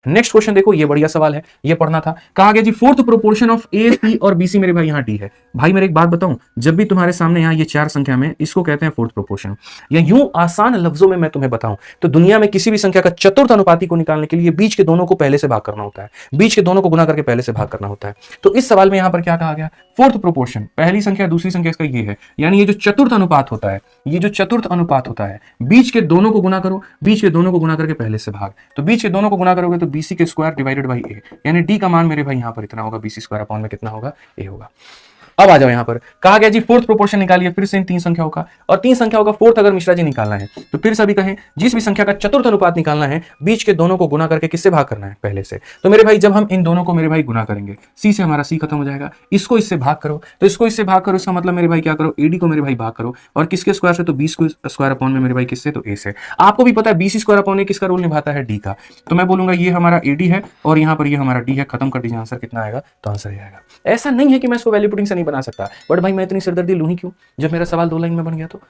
Next question देखो, ये बढ़िया सवाल है, ये पढ़ना था। कहा गया जी फोर्थ प्रोपोर्शन ऑफ ए, सी और बी सी, मेरे भाई यहाँ डी है। भाई मेरे एक बात बताऊं, जब भी तुम्हारे सामने यहाँ ये चार संख्या में, इसको कहते हैं फोर्थ प्रोपोर्शन। या यूं आसान लफ्जों में मैं तुम्हें बताऊं तो दुनिया में किसी भी संख्या का चतुर्थ अनुपाती को निकालने के लिए बीच के दोनों को पहले से भाग करना होता है, बीच के दोनों को गुना करके पहले से भाग करना होता है। तो इस सवाल में यहाँ पर क्या कहा गया, फोर्थ प्रोपोर्शन, पहली संख्या दूसरी संख्या इसका ये है, यानी ये जो चतुर्थ अनुपात होता है, ये जो चतुर्थ अनुपात होता है, बीच के दोनों को गुना करो, बीच के दोनों को गुना करके पहले से भाग। तो बीच के दोनों को गुना करोगे तो बीसी के स्क्वायर डिवाइडेड बाई ए, यानी डी का मान मेरे भाई यहाँ पर इतना होगा, बीसी स्क्वायर अपॉन में कितना होगा, ए होगा। अब आ जाओ यहाँ पर, कहा गया जी फोर्थ प्रोपोर्शन निकालिए फिर से इन तीन संख्याओं का, और तीन संख्याओं का फोर्थ अगर मिश्रा जी निकालना है तो फिर सभी कहें जिस भी संख्या का चतुर्थ अनुपात निकालना है बीच के दोनों को गुना करके किससे भाग करना है, पहले से। तो मेरे भाई जब हम इन दोनों को मेरे भाई गुना करेंगे, सी से हमारा सी खत्म हो जाएगा, इसको इससे भाग करो, तो इसको इससे भाग करो, इसका मतलब मेरे भाई क्या करो, एडी को मेरे भाई भाग करो, और किसके स्क्वायर से, तो बी स्क्वायर अपॉन में मेरे भाई किससे, तो ए से। आपको भी पता है बी सी स्क्वायर अपॉन ए किसका रोल निभाता है, डी का। तो मैं बोलूंगा ये हमारा एडी है और यहाँ पर ये हमारा डी है, खत्म कर दीजिए, आंसर कितना आएगा, तो आंसर ये आएगा। ऐसा नहीं है कि मैं इसको वैल्यू पुटिंग से नहीं बना सकता, बट भाई मैं इतनी सिरदर्दी लूं ही क्यों जब मेरा सवाल 2 लाइन में बन गया तो।